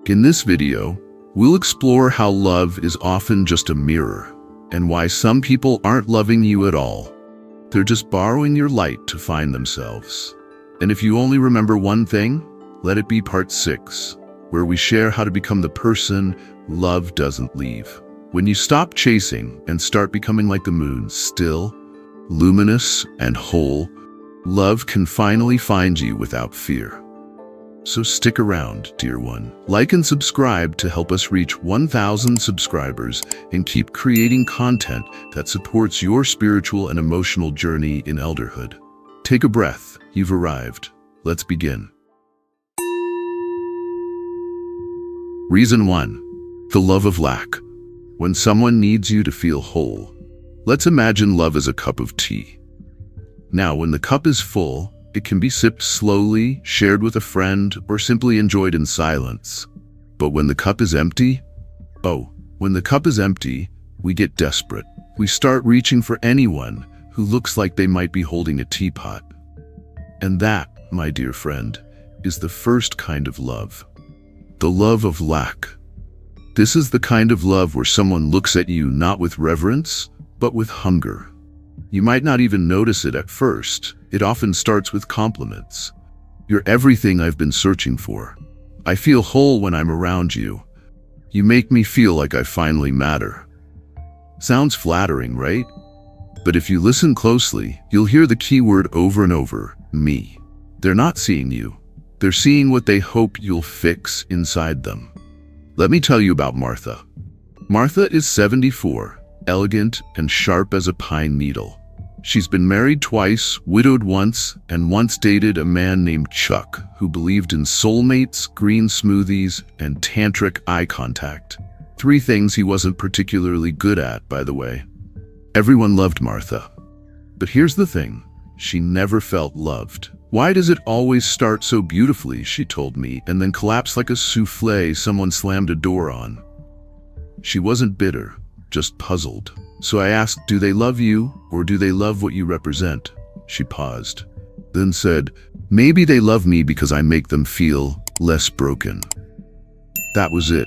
In this video, we'll explore how love is often just a mirror and why some people aren't loving you at all. They're just borrowing your light to find themselves. And if you only remember one thing, let it be part 6, where we share how to become the person love doesn't leave. When you stop chasing and start becoming like the moon, still, luminous, and whole, love can finally find you without fear. So stick around, dear one. Like and subscribe to help us reach 1,000 subscribers and keep creating content that supports your spiritual and emotional journey in elderhood. Take a breath. You've arrived. Let's begin. Reason 1. The love of lack. When someone needs you to feel whole. Let's imagine love as a cup of tea. Now, when the cup is full, it can be sipped slowly, shared with a friend, or simply enjoyed in silence. But when the cup is empty, we get desperate. We start reaching for anyone who looks like they might be holding a teapot. And that, my dear friend, is the first kind of love. The love of lack. This is the kind of love where someone looks at you not with reverence, but with hunger. You might not even notice it at first. It often starts with compliments. You're everything I've been searching for. I feel whole when I'm around you. You make me feel like I finally matter. Sounds flattering, right? But if you listen closely, you'll hear the key word over and over, me. They're not seeing you. They're seeing what they hope you'll fix inside them. Let me tell you about Martha. Martha is 74, elegant and sharp as a pine needle. She's been married twice, widowed once, and once dated a man named Chuck, who believed in soulmates, green smoothies, and tantric eye contact. 3 things he wasn't particularly good at, by the way. Everyone loved Martha. But here's the thing, she never felt loved. Why does it always start so beautifully, she told me, and then collapse like a souffle someone slammed a door on? She wasn't bitter, just puzzled. So I asked, do they love you, or do they love what you represent? She paused, then said, maybe they love me because I make them feel less broken. That was it.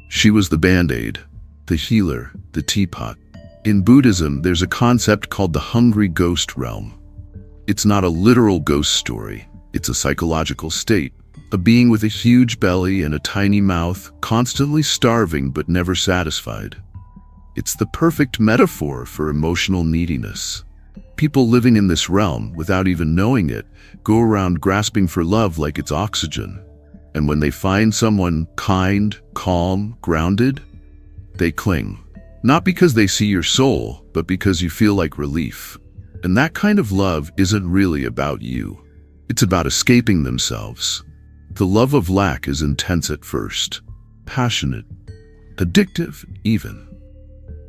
She was the band-aid, the healer, the teapot. In Buddhism, there's a concept called the hungry ghost realm. It's not a literal ghost story. It's a psychological state. A being with a huge belly and a tiny mouth, constantly starving but never satisfied. It's the perfect metaphor for emotional neediness. People living in this realm, without even knowing it, go around grasping for love like it's oxygen. And when they find someone kind, calm, grounded, they cling. Not because they see your soul, but because you feel like relief. And that kind of love isn't really about you. It's about escaping themselves. The love of lack is intense at first, passionate, addictive even.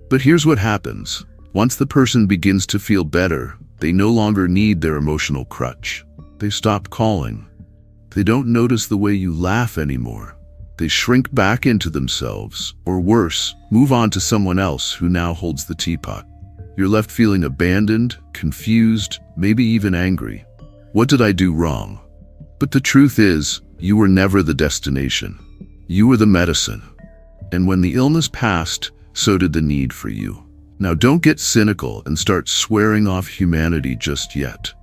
But here's what happens. Once the person begins to feel better, they no longer need their emotional crutch. They stop calling. They don't notice the way you laugh anymore. They shrink back into themselves, or worse, move on to someone else who now holds the teapot. You're left feeling abandoned, confused, maybe even angry. What did I do wrong? But the truth is, you were never the destination. You were the medicine. And when the illness passed, so did the need for you. Now don't get cynical and start swearing off humanity just yet.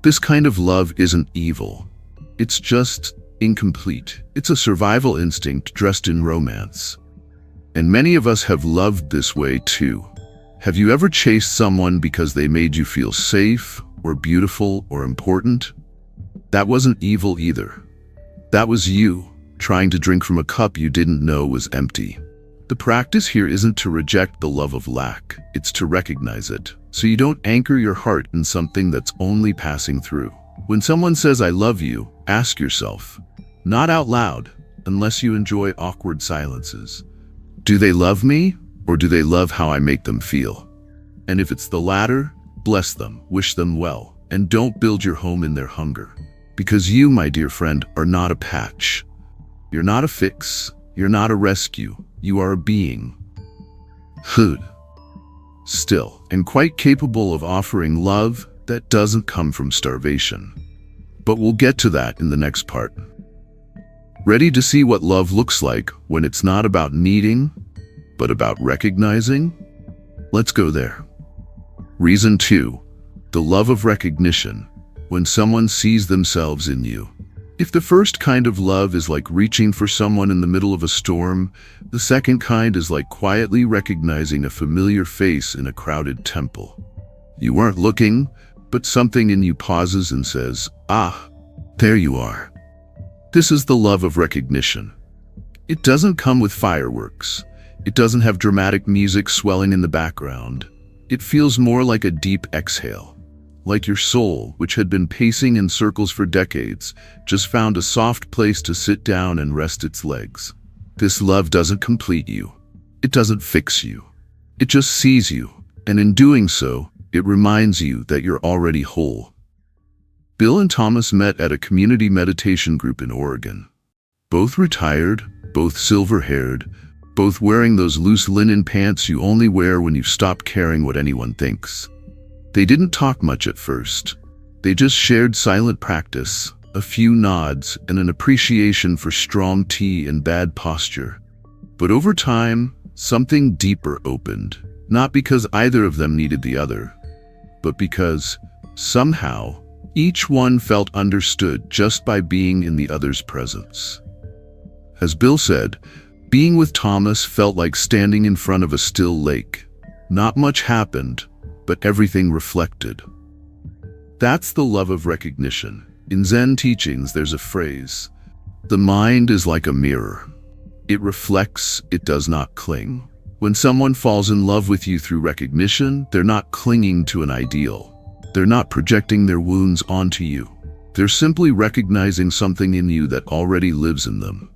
This kind of love isn't evil. It's just incomplete. It's a survival instinct dressed in romance. And many of us have loved this way too. Have you ever chased someone because they made you feel safe, or beautiful, or important? That wasn't evil either. That was you, trying to drink from a cup you didn't know was empty. The practice here isn't to reject the love of lack, it's to recognize it, so you don't anchor your heart in something that's only passing through. When someone says I love you, ask yourself, not out loud, unless you enjoy awkward silences, do they love me, or do they love how I make them feel? And if it's the latter, bless them, wish them well, and don't build your home in their hunger. Because you, my dear friend, are not a patch. You're not a fix, you're not a rescue. You are a being, still, and quite capable of offering love that doesn't come from starvation. But we'll get to that in the next part. Ready to see what love looks like when it's not about needing, but about recognizing? Let's go there. Reason 2. The love of recognition, when someone sees themselves in you. If the first kind of love is like reaching for someone in the middle of a storm, the second kind is like quietly recognizing a familiar face in a crowded temple. You weren't looking, but something in you pauses and says, "Ah, there you are." This is the love of recognition. It doesn't come with fireworks. It doesn't have dramatic music swelling in the background. It feels more like a deep exhale. Like your soul, which had been pacing in circles for decades, just found a soft place to sit down and rest its legs. This love doesn't complete you. It doesn't fix you. It just sees you, and in doing so, it reminds you that you're already whole. Bill and Thomas met at a community meditation group in Oregon. Both retired, both silver-haired, both wearing those loose linen pants you only wear when you stop caring what anyone thinks. They didn't talk much at first. They just shared silent practice, a few nods, and an appreciation for strong tea and bad posture. But over time, something deeper opened, not because either of them needed the other, but because, somehow, each one felt understood just by being in the other's presence. As Bill said, being with Thomas felt like standing in front of a still lake. Not much happened, but everything reflected. That's the love of recognition. In Zen teachings, there's a phrase, "The mind is like a mirror. It reflects, it does not cling." When someone falls in love with you through recognition, they're not clinging to an ideal. They're not projecting their wounds onto you. They're simply recognizing something in you that already lives in them.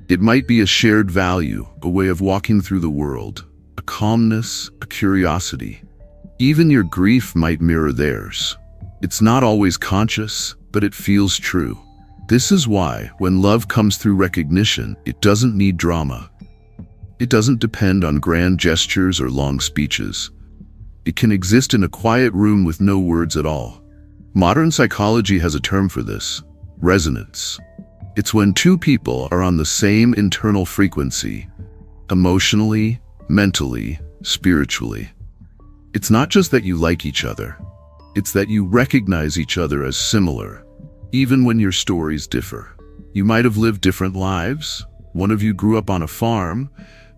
It might be a shared value, a way of walking through the world, a calmness, a curiosity. Even your grief might mirror theirs. It's not always conscious, but it feels true. This is why, when love comes through recognition, it doesn't need drama. It doesn't depend on grand gestures or long speeches. It can exist in a quiet room with no words at all. Modern psychology has a term for this: resonance. It's when two people are on the same internal frequency, emotionally, mentally, spiritually. It's not just that you like each other. It's that you recognize each other as similar, even when your stories differ. You might have lived different lives. One of you grew up on a farm,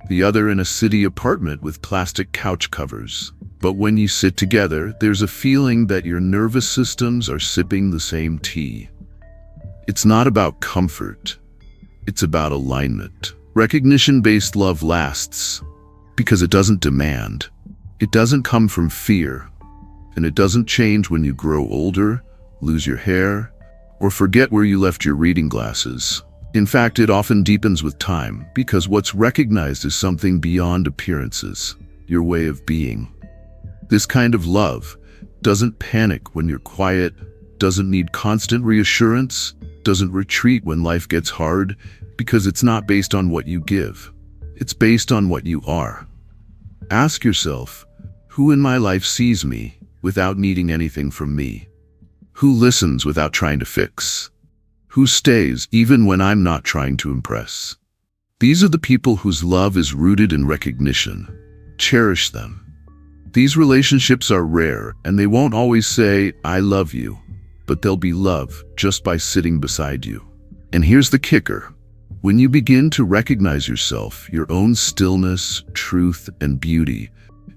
the other in a city apartment with plastic couch covers. But when you sit together, there's a feeling that your nervous systems are sipping the same tea. It's not about comfort. It's about alignment. Recognition-based love lasts because it doesn't demand. It doesn't come from fear. And it doesn't change when you grow older, lose your hair, or forget where you left your reading glasses. In fact, it often deepens with time because what's recognized is something beyond appearances, your way of being. This kind of love doesn't panic when you're quiet, doesn't need constant reassurance, doesn't retreat when life gets hard, because it's not based on what you give. It's based on what you are. Ask yourself, who in my life sees me without needing anything from me? Who listens without trying to fix? Who stays even when I'm not trying to impress? These are the people whose love is rooted in recognition. Cherish them. These relationships are rare, and they won't always say, "I love you," but they'll be love just by sitting beside you. And here's the kicker. When you begin to recognize yourself, your own stillness, truth, and beauty,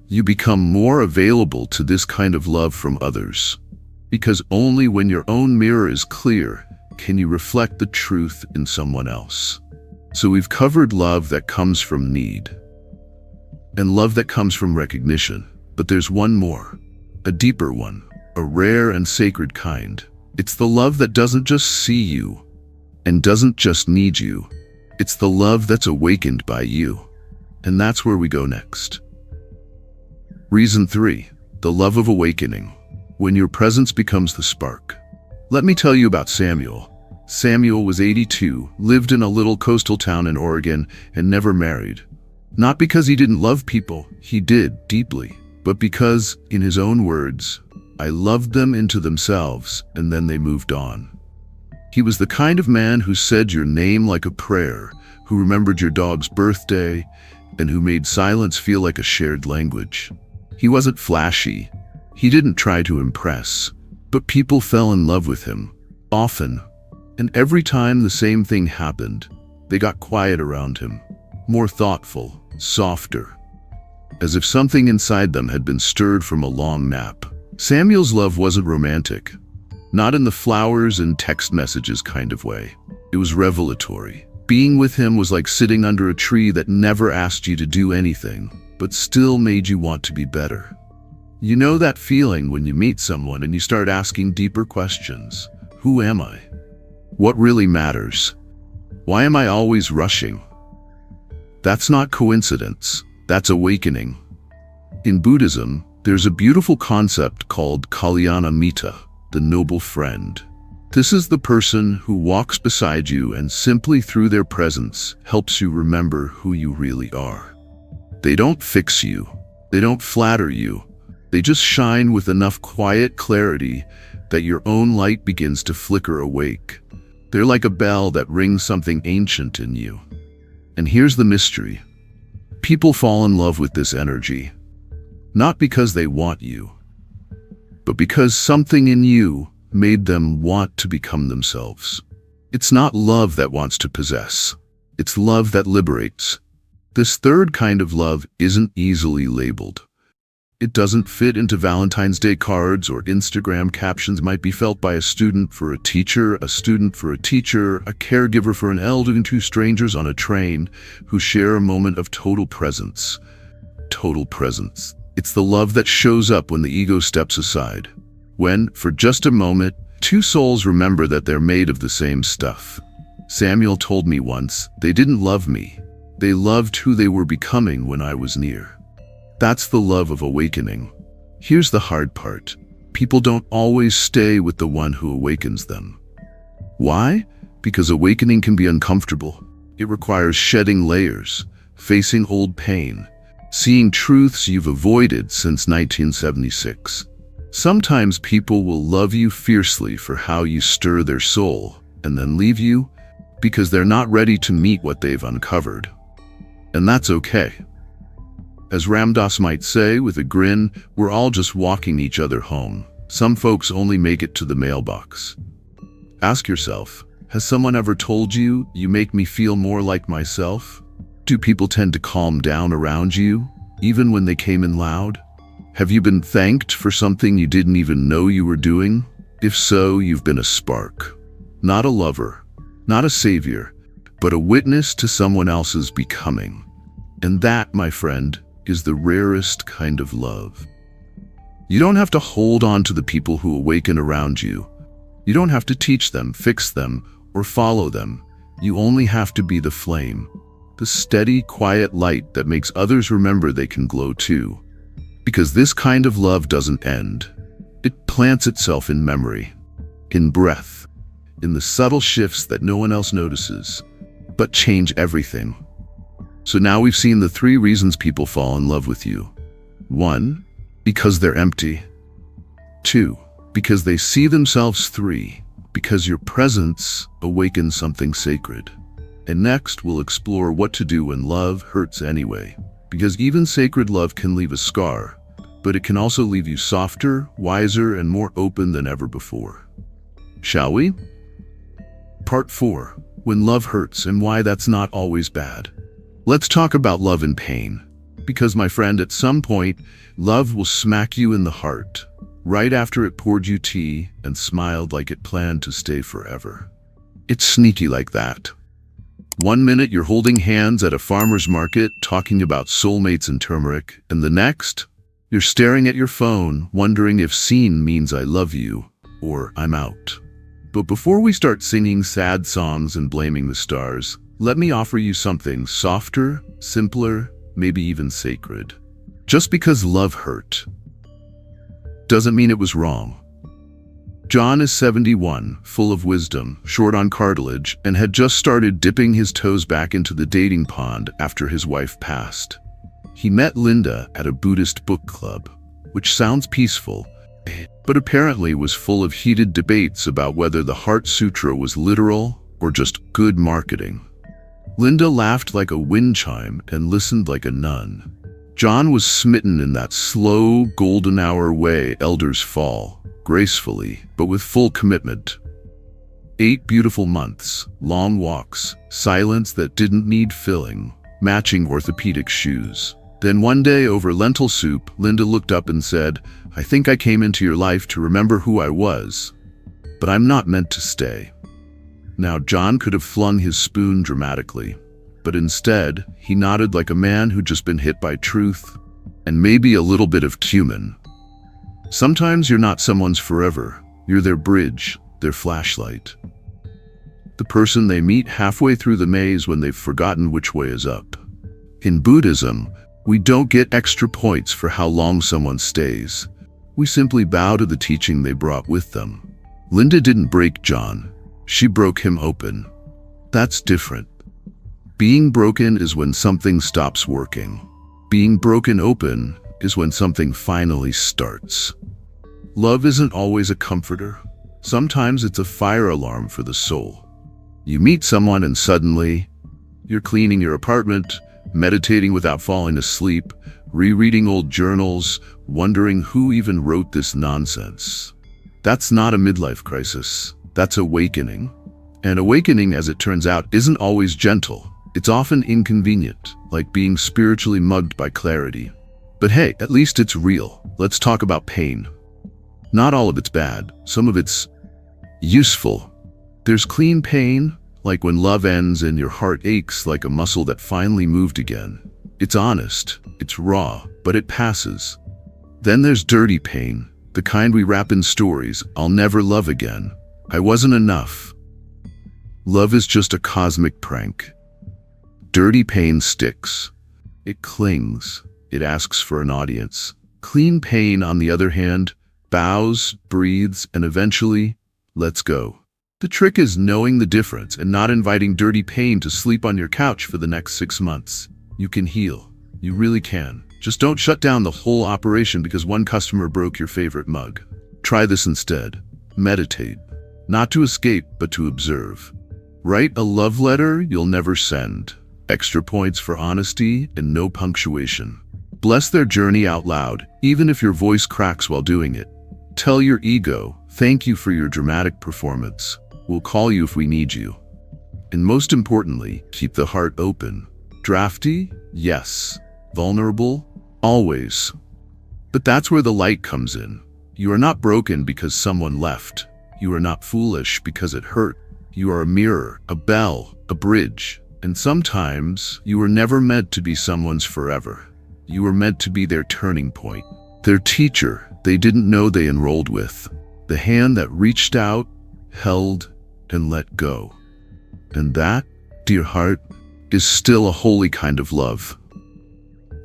you become more available to this kind of love from others. Because only when your own mirror is clear can you reflect the truth in someone else. So we've covered love that comes from need, and love that comes from recognition. But there's one more, a deeper one, a rare and sacred kind. It's the love that doesn't just see you and doesn't just need you. It's the love that's awakened by you. And that's where we go next. Reason 3, the love of awakening, when your presence becomes the spark. Let me tell you about Samuel. Samuel was 82, lived in a little coastal town in Oregon, and never married. Not because he didn't love people, he did, deeply. But because, in his own words, "I loved them into themselves, and then they moved on." He was the kind of man who said your name like a prayer, who remembered your dog's birthday, and who made silence feel like a shared language. He wasn't flashy. He didn't try to impress. But people fell in love with him, often. And every time the same thing happened, they got quiet around him, more thoughtful, softer, as if something inside them had been stirred from a long nap. Samuel's love wasn't romantic, not in the flowers and text messages kind of way. It was revelatory. Being with him was like sitting under a tree that never asked you to do anything, but still made you want to be better. You know that feeling when you meet someone and you start asking deeper questions. Who am I? What really matters? Why am I always rushing? That's not coincidence. That's awakening. In Buddhism, there's a beautiful concept called Kalyana Mitta, the noble friend. This is the person who walks beside you and simply through their presence helps you remember who you really are. They don't fix you. They don't flatter you. They just shine with enough quiet clarity that your own light begins to flicker awake. They're like a bell that rings something ancient in you. And here's the mystery. People fall in love with this energy, not because they want you, but because something in you made them want to become themselves. It's not love that wants to possess. It's love that liberates. This third kind of love isn't easily labeled. It doesn't fit into Valentine's Day cards or Instagram captions. Might be felt by a student for a teacher, a student for a teacher, a caregiver for an elder, and two strangers on a train who share a moment of total presence. Total presence. It's the love that shows up when the ego steps aside. When, for just a moment, two souls remember that they're made of the same stuff. Samuel told me once, they didn't love me. They loved who they were becoming when I was near. That's the love of awakening. Here's the hard part. People don't always stay with the one who awakens them. Why? Because awakening can be uncomfortable. It requires shedding layers, facing old pain, seeing truths you've avoided since 1976. Sometimes people will love you fiercely for how you stir their soul, and then leave you because they're not ready to meet what they've uncovered. And that's okay. As Ram Dass might say with a grin, we're all just walking each other home. Some folks only make it to the mailbox. Ask yourself, has someone ever told you, you make me feel more like myself? Do people tend to calm down around you, even when they came in loud? Have you been thanked for something you didn't even know you were doing? If so, you've been a spark. Not a lover, not a savior, but a witness to someone else's becoming. And that, my friend, is the rarest kind of love. You don't have to hold on to the people who awaken around you. You don't have to teach them, fix them, or follow them. You only have to be the flame, the steady, quiet light that makes others remember they can glow too. Because this kind of love doesn't end. It plants itself in memory, in breath, in the subtle shifts that no one else notices, but change everything. So now we've seen the 3 reasons people fall in love with you. 1, because they're empty. 2, because they see themselves. 3, because your presence awakens something sacred. And next, we'll explore what to do when love hurts anyway. Because even sacred love can leave a scar, but it can also leave you softer, wiser, and more open than ever before. Shall we? Part 4, when love hurts and why that's not always bad. Let's talk about love and pain. Because, my friend, at some point, love will smack you in the heart, right after it poured you tea and smiled like it planned to stay forever. It's sneaky like that. One minute you're holding hands at a farmer's market talking about soulmates and turmeric, and the next, you're staring at your phone wondering if seen means I love you or I'm out. But before we start singing sad songs and blaming the stars, let me offer you something softer, simpler, maybe even sacred. Just because love hurt doesn't mean it was wrong. John is 71, full of wisdom, short on cartilage, and had just started dipping his toes back into the dating pond after his wife passed. He met Linda at a Buddhist book club, which sounds peaceful, but apparently was full of heated debates about whether the Heart Sutra was literal or just good marketing. Linda laughed like a wind chime and listened like a nun. John was smitten in that slow, golden hour way elders fall, gracefully, but with full commitment. 8 beautiful months, long walks, silence that didn't need filling, matching orthopedic shoes. Then one day over lentil soup, Linda looked up and said, "I think I came into your life to remember who I was, but I'm not meant to stay." Now John could have flung his spoon dramatically, but instead he nodded like a man who'd just been hit by truth and maybe a little bit of cumin. Sometimes you're not someone's forever, you're their bridge, their flashlight. The person they meet halfway through the maze when they've forgotten which way is up. In Buddhism, we don't get extra points for how long someone stays. We simply bow to the teaching they brought with them. Linda didn't break John. She broke him open. That's different. Being broken is when something stops working. Being broken open is when something finally starts. Love isn't always a comforter. Sometimes it's a fire alarm for the soul. You meet someone and suddenly, you're cleaning your apartment, meditating without falling asleep, rereading old journals, wondering who even wrote this nonsense. That's not a midlife crisis. That's awakening. And awakening, as it turns out, isn't always gentle. It's often inconvenient, like being spiritually mugged by clarity. But hey, at least it's real. Let's talk about pain. Not all of it's bad. Some of it's useful. There's clean pain, like when love ends and your heart aches like a muscle that finally moved again. It's honest, it's raw, but it passes. Then there's dirty pain, the kind we wrap in stories. I'll never love again. I wasn't enough. Love is just a cosmic prank. Dirty pain sticks. It clings. It asks for an audience. Clean pain, on the other hand, bows, breathes, and eventually lets go. The trick is knowing the difference and not inviting dirty pain to sleep on your couch for the next 6 months. You can heal. You really can. Just don't shut down the whole operation because one customer broke your favorite mug. Try this instead. Meditate. Not to escape, but to observe. Write a love letter you'll never send. Extra points for honesty and no punctuation. Bless their journey out loud, even if your voice cracks while doing it. Tell your ego, "Thank you for your dramatic performance. We'll call you if we need you." And most importantly, keep the heart open. Drafty? Yes. Vulnerable? Always. But that's where the light comes in. You are not broken because someone left. You are not foolish because it hurt. You are a mirror, a bell, a bridge. And sometimes you were never meant to be someone's forever. You were meant to be their turning point. Their teacher they didn't know they enrolled with. The hand that reached out, held, and let go. And that, dear heart, is still a holy kind of love.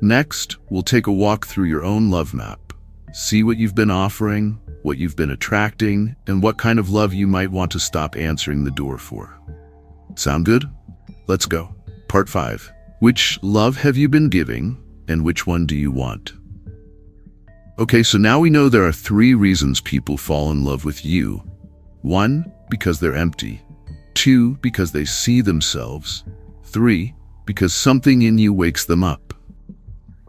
Next, we'll take a walk through your own love map. See what you've been offering, what you've been attracting, and what kind of love you might want to stop answering the door for. Sound good? Let's go. Part 5. Which love have you been giving, and which one do you want? Okay, so now we know there are 3 reasons people fall in love with you. 1, because they're empty. 2, because they see themselves. 3, because something in you wakes them up.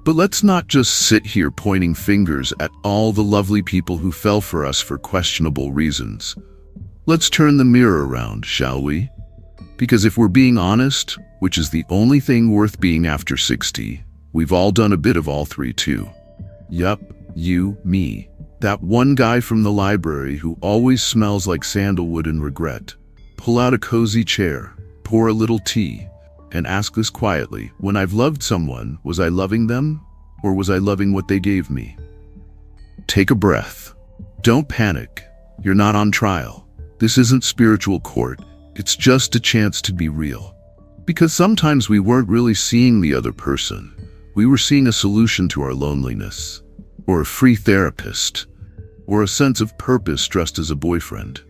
But let's not just sit here pointing fingers at all the lovely people who fell for us for questionable reasons. Let's turn the mirror around, shall we? Because if we're being honest, which is the only thing worth being after 60, we've all done a bit of all 3 too. Yup, you, me. That one guy from the library who always smells like sandalwood and regret. Pull out a cozy chair, pour a little tea, and ask this quietly: when I've loved someone, was I loving them, or was I loving what they gave me? Take a breath. Don't panic. You're not on trial. This isn't spiritual court. It's just a chance to be real. Because sometimes we weren't really seeing the other person. We were seeing a solution to our loneliness, or a free therapist, or a sense of purpose dressed as a boyfriend.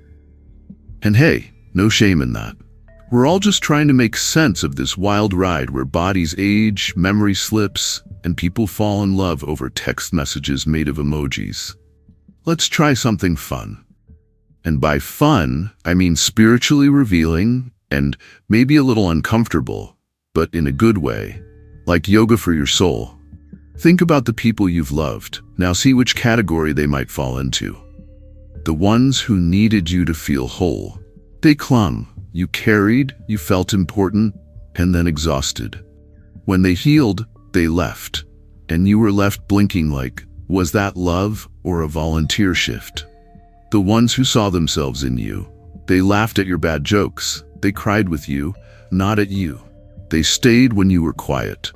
And hey, no shame in that. We're all just trying to make sense of this wild ride where bodies age, memory slips, and people fall in love over text messages made of emojis. Let's try something fun. And by fun, I mean spiritually revealing and maybe a little uncomfortable, but in a good way, like yoga for your soul. Think about the people you've loved. Now see which category they might fall into. The ones who needed you to feel whole. They clung, you carried, you felt important, and then exhausted. When they healed, they left, and you were left blinking like, was that love or a volunteer shift? The ones who saw themselves in you. They laughed at your bad jokes. They cried with you, not at you. They stayed when you were quiet.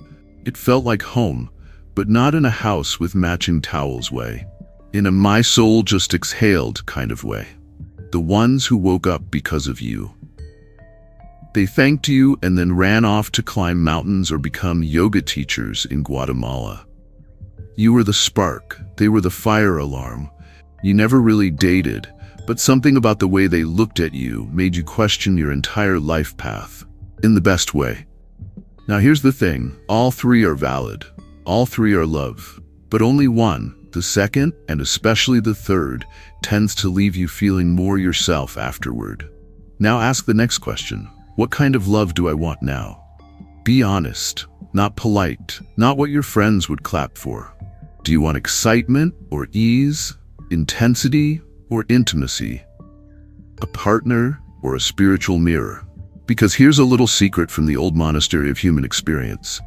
It felt like home, but not in a house with matching towels way. In a my soul just exhaled kind of way. The ones who woke up because of you. They thanked you and then ran off to climb mountains or become yoga teachers in Guatemala. You were the spark, they were the fire alarm. You never really dated, but something about the way they looked at you made you question your entire life path, in the best way. Now here's the thing, all three are valid, all three are love, but only one, the second, and especially the third, tends to leave you feeling more yourself afterward. Now ask the next question, what kind of love do I want now? Be honest, not polite, not what your friends would clap for. Do you want excitement or ease? Intensity or intimacy, a partner or a spiritual mirror? Because here's a little secret from the old monastery of human experience.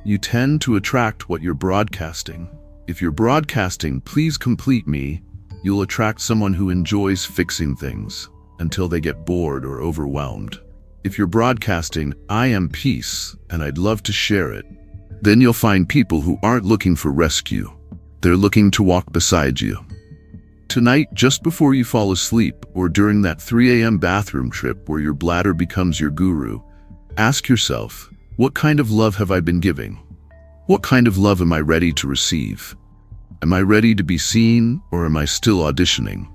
You tend to attract what you're broadcasting. If you're broadcasting, please complete me, you'll attract someone who enjoys fixing things until they get bored or overwhelmed. If you're broadcasting, I am peace and I'd love to share it, then you'll find people who aren't looking for rescue. They're looking to walk beside you. Tonight, just before you fall asleep, or during that 3 a.m. bathroom trip where your bladder becomes your guru, ask yourself, what kind of love have I been giving? What kind of love am I ready to receive? Am I ready to be seen, or am I still auditioning?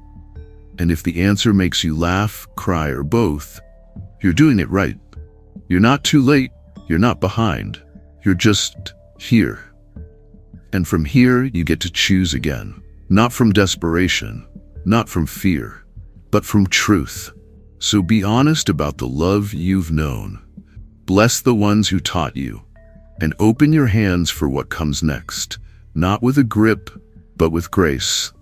And if the answer makes you laugh, cry, or both, you're doing it right. You're not too late, you're not behind, you're just here. And from here, you get to choose again. Not from desperation, not from fear, but from truth. So be honest about the love you've known. Bless the ones who taught you, and open your hands for what comes next, not with a grip, but with grace.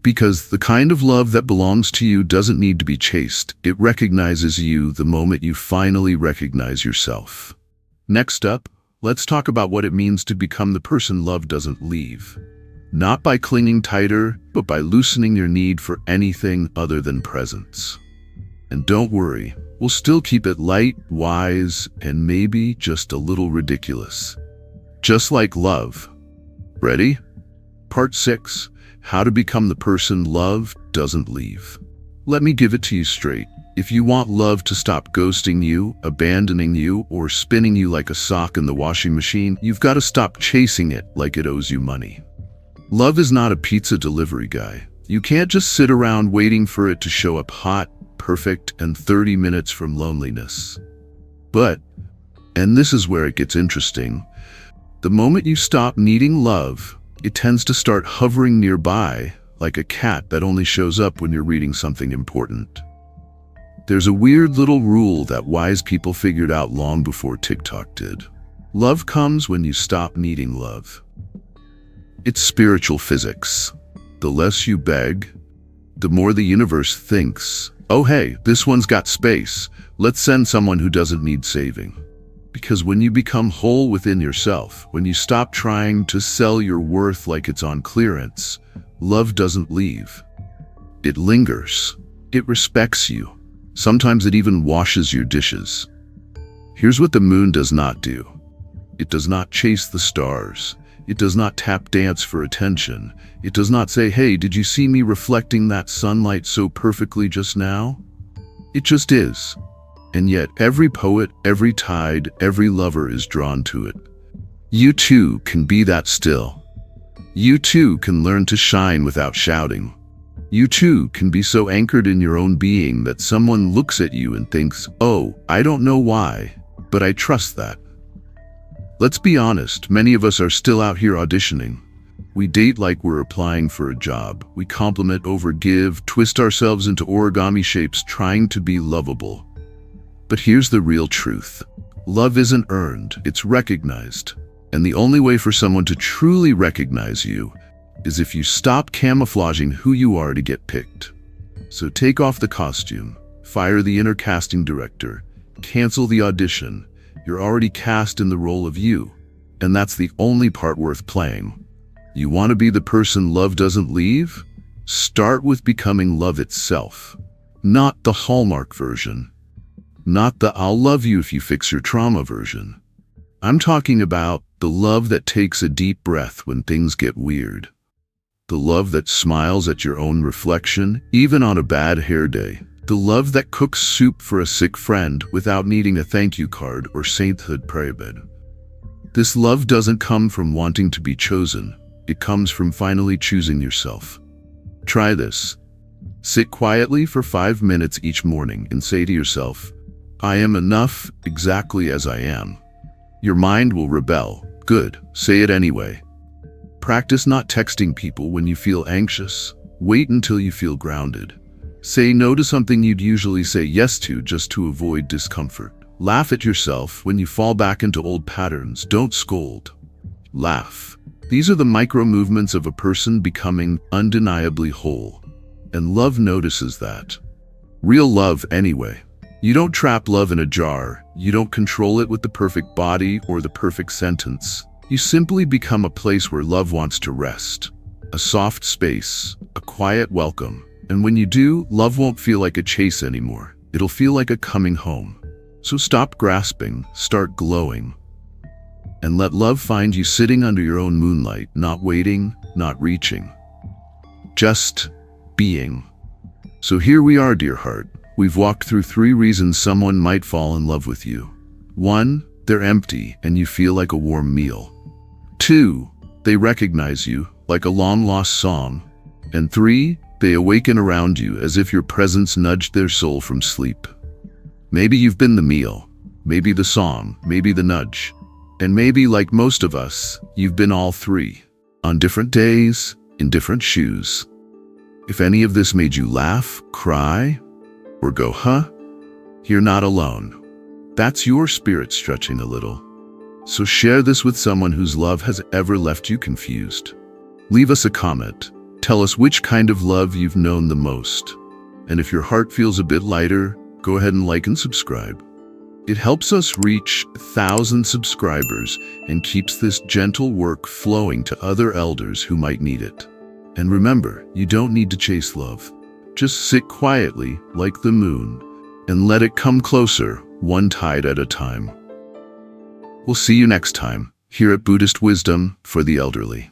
Because the kind of love that belongs to you doesn't need to be chased. It recognizes you the moment you finally recognize yourself. Next up, let's talk about what it means to become the person love doesn't leave. Not by clinging tighter, but by loosening your need for anything other than presence. And don't worry, we'll still keep it light, wise, and maybe just a little ridiculous. Just like love. Ready? Part 6, how to become the person love doesn't leave. Let me give it to you straight. If you want love to stop ghosting you, abandoning you, or spinning you like a sock in the washing machine, you've got to stop chasing it like it owes you money. Love is not a pizza delivery guy. You can't just sit around waiting for it to show up hot, perfect, and 30 minutes from loneliness. But, and this is where it gets interesting, the moment you stop needing love, it tends to start hovering nearby, like a cat that only shows up when you're reading something important. There's a weird little rule that wise people figured out long before TikTok did. Love comes when you stop needing love. It's spiritual physics. The less you beg, the more the universe thinks, oh hey, this one's got space. Let's send someone who doesn't need saving. Because when you become whole within yourself, when you stop trying to sell your worth like it's on clearance, love doesn't leave. It lingers. It respects you. Sometimes it even washes your dishes. Here's what the moon does not do. It does not chase the stars. It does not tap dance for attention. It does not say, hey, did you see me reflecting that sunlight so perfectly just now? It just is. And yet every poet, every tide, every lover is drawn to it. You too can be that still. You too can learn to shine without shouting. You too can be so anchored in your own being that someone looks at you and thinks, oh, I don't know why, but I trust that. Let's be honest, many of us are still out here auditioning. We date like we're applying for a job. We compliment, overgive, twist ourselves into origami shapes trying to be lovable. But here's the real truth. Love isn't earned, it's recognized. And the only way for someone to truly recognize you is if you stop camouflaging who you are to get picked. So take off the costume, fire the inner casting director, cancel the audition. You're already cast in the role of you, and that's the only part worth playing. You want to be the person love doesn't leave? Start with becoming love itself. Not the Hallmark version. Not the I'll love you if you fix your trauma version. I'm talking about the love that takes a deep breath when things get weird. The love that smiles at your own reflection, even on a bad hair day. The love that cooks soup for a sick friend without needing a thank you card or sainthood prayer bed. This love doesn't come from wanting to be chosen. It comes from finally choosing yourself. Try this. Sit quietly for 5 minutes each morning and say to yourself, I am enough exactly as I am. Your mind will rebel. Good, say it anyway. Practice not texting people when you feel anxious. Wait until you feel grounded. Say no to something you'd usually say yes to just to avoid discomfort. Laugh at yourself when you fall back into old patterns. Don't scold. Laugh. These are the micro movements of a person becoming undeniably whole. And love notices that. Real love, anyway. You don't trap love in a jar. You don't control it with the perfect body or the perfect sentence. You simply become a place where love wants to rest. A soft space, a quiet welcome. And when you do, love won't feel like a chase anymore. It'll feel like a coming home. So stop grasping, start glowing. And let love find you sitting under your own moonlight, not waiting, not reaching. Just being. So here we are, dear heart. We've walked through 3 reasons someone might fall in love with you. 1, they're empty and you feel like a warm meal. 2, they recognize you like a long-lost song. And 3, they awaken around you as if your presence nudged their soul from sleep. Maybe you've been the meal, maybe the song, maybe the nudge. And maybe, like most of us, you've been all 3, on different days, in different shoes. If any of this made you laugh, cry, or go, huh? You're not alone. That's your spirit stretching a little. So share this with someone whose love has ever left you confused. Leave us a comment. Tell us which kind of love you've known the most. And if your heart feels a bit lighter, go ahead and like and subscribe. It helps us reach 1,000 subscribers and keeps this gentle work flowing to other elders who might need it. And remember, you don't need to chase love. Just sit quietly, like the moon, and let it come closer, one tide at a time. We'll see you next time, here at Buddhist Wisdom for the Elderly.